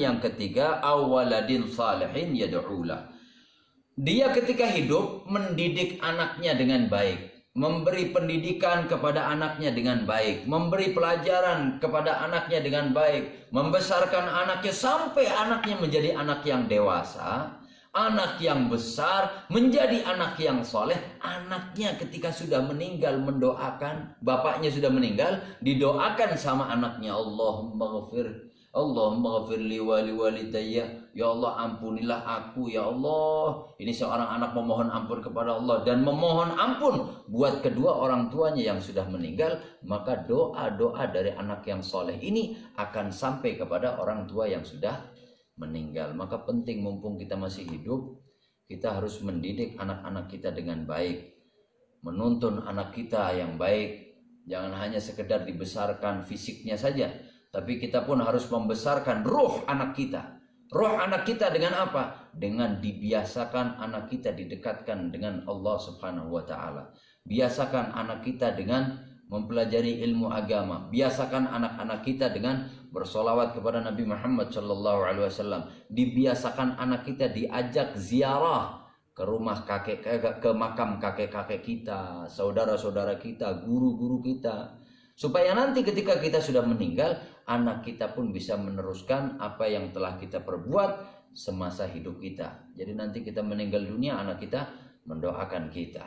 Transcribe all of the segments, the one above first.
yang ketiga, awaladin salihin yad'ulah. Dia ketika hidup mendidik anaknya dengan baik, memberi pendidikan kepada anaknya dengan baik, memberi pelajaran kepada anaknya dengan baik, membesarkan anaknya sampai anaknya menjadi anak yang dewasa, anak yang besar, menjadi anak yang soleh. Anaknya ketika sudah meninggal mendoakan, bapaknya sudah meninggal, didoakan sama anaknya, Allahumma ghafir li wali walidayya, ya Allah ampunilah aku ya Allah. Ini seorang anak memohon ampun kepada Allah dan memohon ampun buat kedua orang tuanya yang sudah meninggal. Maka doa-doa dari anak yang soleh ini akan sampai kepada orang tua yang sudah meninggal. Maka penting mumpung kita masih hidup, kita harus mendidik anak-anak kita dengan baik, menuntun anak kita yang baik. Jangan hanya sekedar dibesarkan fisiknya saja, tapi kita pun harus membesarkan ruh anak kita. Ruh anak kita dengan apa? Dengan dibiasakan anak kita didekatkan dengan Allah Subhanahu wa Ta'ala. Biasakan anak kita dengan mempelajari ilmu agama. Biasakan anak-anak kita dengan bersolawat kepada Nabi Muhammad SAW. Dibiasakan anak kita diajak ziarah ke rumah ke makam kakek-kakek kita, saudara-saudara kita, guru-guru kita. Supaya nanti ketika kita sudah meninggal, anak kita pun bisa meneruskan apa yang telah kita perbuat semasa hidup kita. Jadi nanti kita meninggal dunia, anak kita mendoakan kita.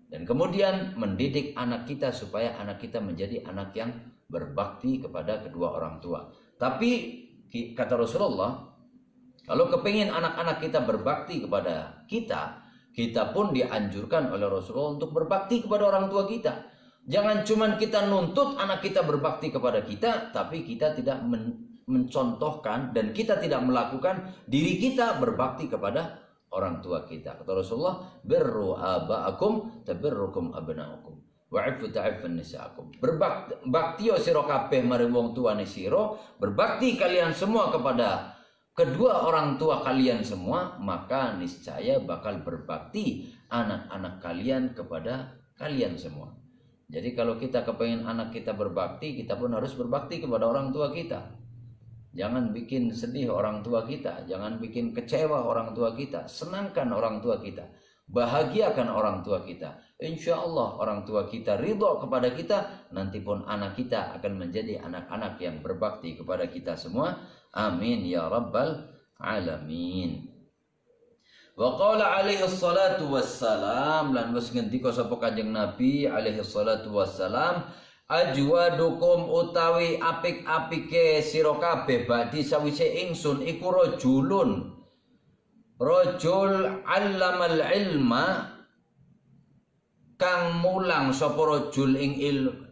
Dan kemudian mendidik anak kita supaya anak kita menjadi anak yang berbakti kepada kedua orang tua. Tapi kata Rasulullah, kalau kepingin anak-anak kita berbakti kepada kita, kita pun dianjurkan oleh Rasulullah untuk berbakti kepada orang tua kita. Jangan cuma kita nuntut anak kita berbakti kepada kita, tapi kita tidak mencontohkan dan kita tidak melakukan diri kita berbakti kepada orang tua kita. Kata Rasulullah, birru aba'akum tabirrukum abna'ukum wa'ifu ta'ifun nisa'akum. Berbakti sira kabeh mari wong tuane sira, berbakti kalian semua kepada kedua orang tua kalian semua, maka niscaya bakal berbakti anak-anak kalian kepada kalian semua. Jadi kalau kita kepengen anak kita berbakti, kita pun harus berbakti kepada orang tua kita. Jangan bikin sedih orang tua kita, jangan bikin kecewa orang tua kita. Senangkan orang tua kita, bahagiakan orang tua kita. Insya Allah orang tua kita ridho kepada kita, nanti pun anak kita akan menjadi anak-anak yang berbakti kepada kita semua. Amin ya rabbal alamin. Wa qala alaihi salatu wassalam, lan wis ngendika sapa Kanjeng Nabi alaihi salatu wassalam, ajwadukum utawi apik-apike sira kabeh badi sawise ingsun iku rajul allamal ilma, kang mulang sapa rajul ing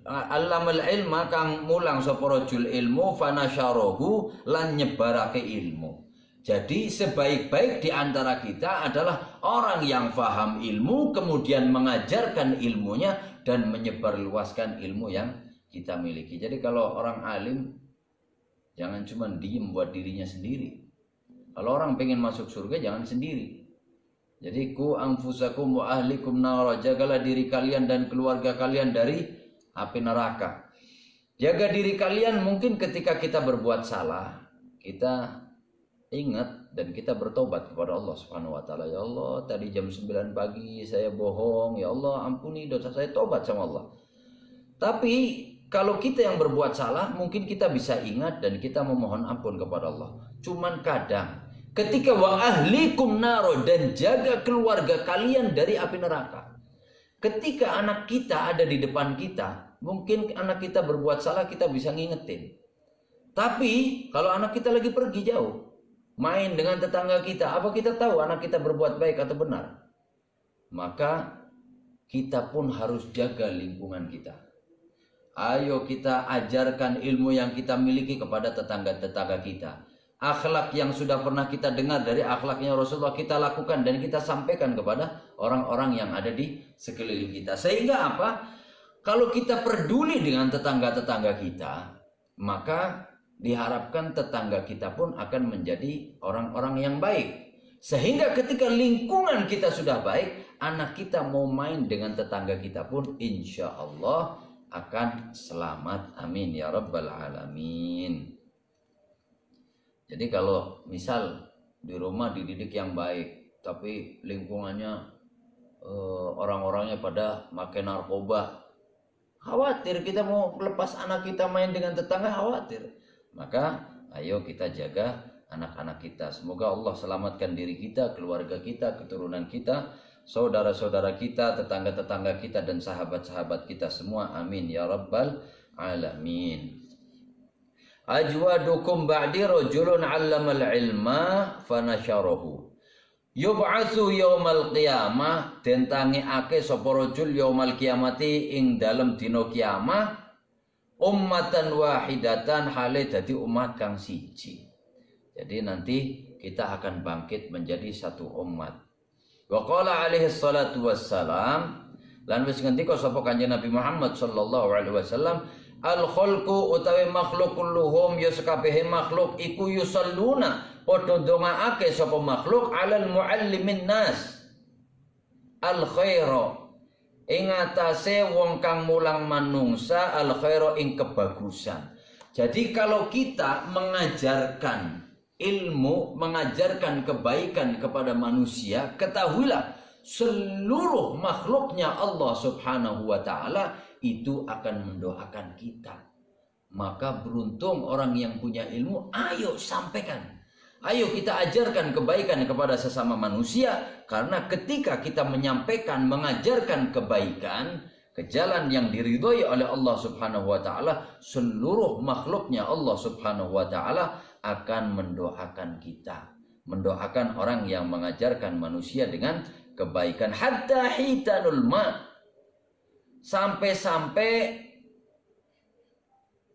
allamal ilma, kang mulang sapa rajul ilmu fanasyarahu lan nyebarake ilmu. Jadi sebaik-baik di antara kita adalah orang yang faham ilmu, kemudian mengajarkan ilmunya dan menyebarluaskan ilmu yang kita miliki. Jadi kalau orang alim, jangan cuma diem buat dirinya sendiri. Kalau orang pengen masuk surga, jangan sendiri. Jadi ku anfusakum wa ahlikum nara, jagalah diri kalian dan keluarga kalian dari api neraka. Jaga diri kalian, mungkin ketika kita berbuat salah, kita ingat dan kita bertobat kepada Allah Subhanahu wa Ta'ala. Ya Allah, tadi jam 9 pagi saya bohong, ya Allah ampuni dosa saya, tobat sama Allah. Tapi kalau kita yang berbuat salah, mungkin kita bisa ingat dan kita memohon ampun kepada Allah. Cuman kadang ketika wa ahlikum naro, dan jaga keluarga kalian dari api neraka. Ketika anak kita ada di depan kita, mungkin anak kita berbuat salah, kita bisa ngingetin. Tapi kalau anak kita lagi pergi jauh, main dengan tetangga kita, apa kita tahu anak kita berbuat baik atau benar? Maka kita pun harus jaga lingkungan kita. Ayo kita ajarkan ilmu yang kita miliki kepada tetangga-tetangga kita. Akhlak yang sudah pernah kita dengar dari akhlaknya Rasulullah, kita lakukan dan kita sampaikan kepada orang-orang yang ada di sekeliling kita. Sehingga apa? Kalau kita peduli dengan tetangga-tetangga kita, maka diharapkan tetangga kita pun akan menjadi orang-orang yang baik. Sehingga ketika lingkungan kita sudah baik, anak kita mau main dengan tetangga kita pun insya Allah akan selamat. Amin ya rabbal alamin. Jadi kalau misal di rumah dididik yang baik, tapi lingkungannya orang-orangnya pada makan narkoba, khawatir kita mau lepas anak kita main dengan tetangga, khawatir. Maka ayo kita jaga anak-anak kita. Semoga Allah selamatkan diri kita, keluarga kita, keturunan kita, saudara-saudara kita, tetangga-tetangga kita, dan sahabat-sahabat kita semua. Amin ya rabbal alamin. Ajwadukum ba'di rajulun 'allamal ilma fanasharahu. Yub'atsu yaumal qiyamah, den tangiake sapa rajul yaumal qiyamati ing dalem dina kiamah, ummatan wahidatan hale dadi umat kang siji. Jadi nanti kita akan bangkit menjadi satu umat. Wa qala alaihi salatu wassalam, lan wis ngendika sapa Kanjeng Nabi Muhammad sallallahu alaihi wasallam, al khalqu utawi makhluk kulluhum, ya sekabehe makhluk iku yusalluna padha ndongaake sapa makhluk alal muallimin nas al khaira, ing atase wong kang mulang manungsa al khaira ing kebagusan. Jadi kalau kita mengajarkan ilmu, mengajarkan kebaikan kepada manusia, ketahuilah seluruh makhluknya Allah Subhanahu wa taala itu akan mendoakan kita. Maka beruntung orang yang punya ilmu, ayo sampaikan. Ayo kita ajarkan kebaikan kepada sesama manusia, karena ketika kita menyampaikan, mengajarkan kebaikan ke jalan yang diridhoi oleh Allah Subhanahu wa taala, seluruh makhluknya Allah Subhanahu wa taala akan mendoakan kita, mendoakan orang yang mengajarkan manusia dengan kebaikan. Hatta hitanul ma, sampai-sampai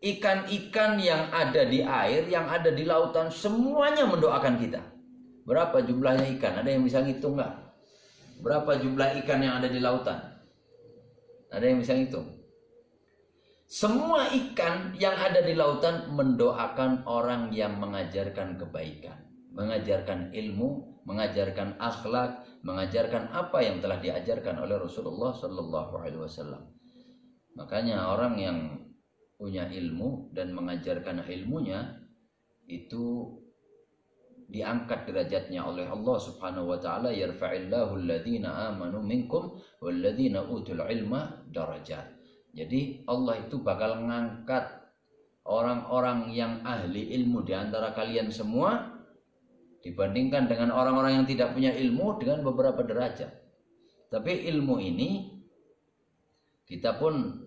ikan-ikan yang ada di air, yang ada di lautan, semuanya mendoakan kita. Berapa jumlahnya ikan? Ada yang bisa ngitung nggak? Berapa jumlah ikan yang ada di lautan? Ada yang bisa ngitung? Semua ikan yang ada di lautan mendoakan orang yang mengajarkan kebaikan, mengajarkan ilmu, mengajarkan akhlak, mengajarkan apa yang telah diajarkan oleh Rasulullah Sallallahu Alaihi Wasallam. Makanya orang yang punya ilmu dan mengajarkan ilmunya itu diangkat derajatnya oleh Allah Subhanahu wa taala. Yarfa'illahu alladhina amanu minkum walladhina utul ilma darajat. Jadi Allah itu bakal ngangkat orang-orang yang ahli ilmu di antara kalian semua dibandingkan dengan orang-orang yang tidak punya ilmu dengan beberapa derajat. Tapi ilmu ini kita pun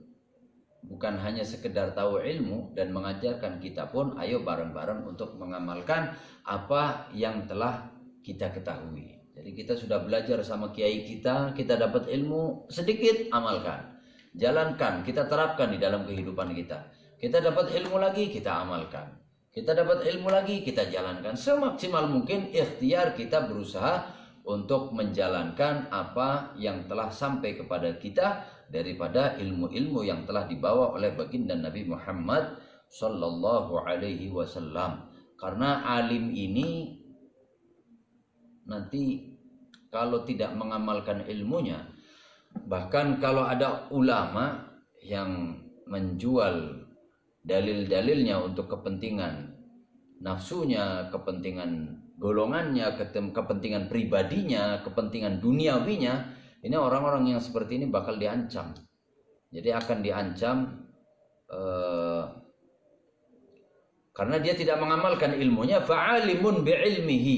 bukan hanya sekedar tahu ilmu dan mengajarkan, kita pun ayo bareng-bareng untuk mengamalkan apa yang telah kita ketahui. Jadi kita sudah belajar sama kiai kita dapat ilmu sedikit, amalkan, jalankan, kita terapkan di dalam kehidupan kita. Kita dapat ilmu lagi, kita amalkan. Kita dapat ilmu lagi, kita jalankan. Semaksimal mungkin ikhtiar kita berusaha untuk menjalankan apa yang telah sampai kepada kita daripada ilmu-ilmu yang telah dibawa oleh baginda Nabi Muhammad sallallahu alaihi wasallam. Karena alim ini nanti kalau tidak mengamalkan ilmunya, bahkan kalau ada ulama yang menjual dalil-dalilnya untuk kepentingan nafsunya, kepentingan golongannya, kepentingan pribadinya, kepentingan duniawinya, ini orang-orang yang seperti ini bakal diancam. Jadi akan diancam karena dia tidak mengamalkan ilmunya. Fa'alimun bi'ilmihi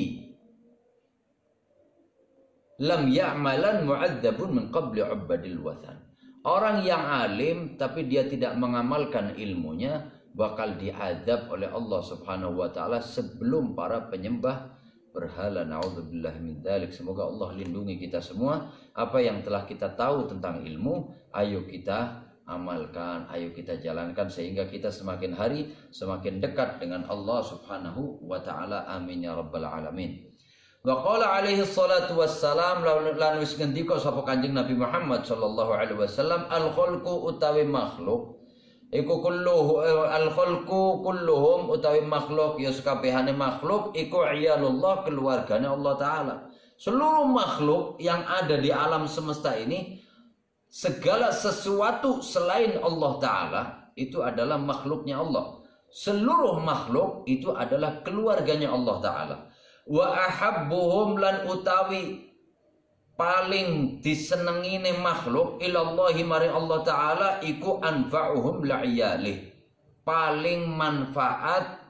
lam ya'malan mu'adzabun min qabli ubadil wathan. Orang yang alim tapi dia tidak mengamalkan ilmunya bakal diazab oleh Allah Subhanahu wa taala sebelum para penyembah berhala. Na'udzubillah min dzalik. Semoga Allah lindungi kita semua. Apa yang telah kita tahu tentang ilmu, ayo kita amalkan, ayo kita jalankan sehingga kita semakin hari semakin dekat dengan Allah Subhanahu wa taala. Amin ya rabbal alamin. Wa qala alaihi salatu wassalam, lan wis ngendika sapa Kanjeng Nabi Muhammad sallallahu alaihi wasallam, al khalqu utawi makhluk iku kulluhu, al khalqu kulluhum utawi makhluk, ya sakabehane makhluk iku iyalullah, keluargane Allah taala. Seluruh makhluk yang ada di alam semesta ini, segala sesuatu selain Allah taala itu adalah makhluknya Allah. Seluruh makhluk itu adalah keluarganya Allah Ta'ala. Wa ahabbuhum lan utawi paling disenengine makhluk ilallahi maring Allah Ta'ala iku anfa'uhum la'iyalih. Paling manfaat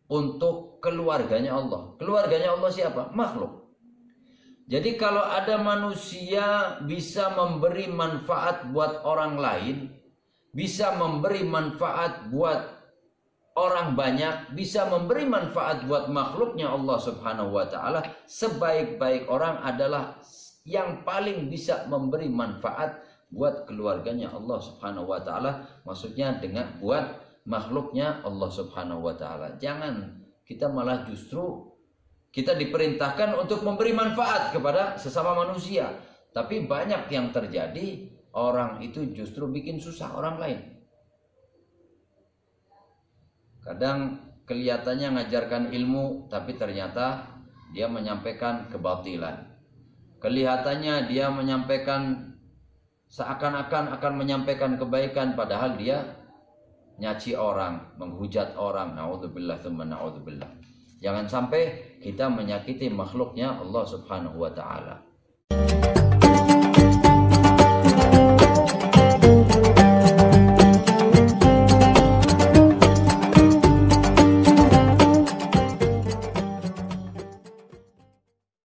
untuk keluarganya Allah. Keluarganya Allah siapa? Makhluk. Jadi kalau ada manusia bisa memberi manfaat buat orang lain, bisa memberi manfaat buat orang banyak, bisa memberi manfaat buat makhluknya Allah Subhanahu wa Ta'ala, sebaik-baik orang adalah yang paling bisa memberi manfaat buat keluarganya Allah Subhanahu wa Ta'ala, maksudnya dengan buat makhluknya Allah Subhanahu wa Ta'ala. Jangan kita malah justru kita diperintahkan untuk memberi manfaat kepada sesama manusia, tapi banyak yang terjadi orang itu justru bikin susah orang lain. Kadang kelihatannya ngajarkan ilmu, tapi ternyata dia menyampaikan kebatilan. Kelihatannya dia menyampaikan seakan-akan akan menyampaikan kebaikan, padahal dia nyaci orang, menghujat orang. Na'udzubillah tsumma na'udzubillah. Jangan sampai kita menyakiti makhluknya Allah Subhanahu wa Ta'ala.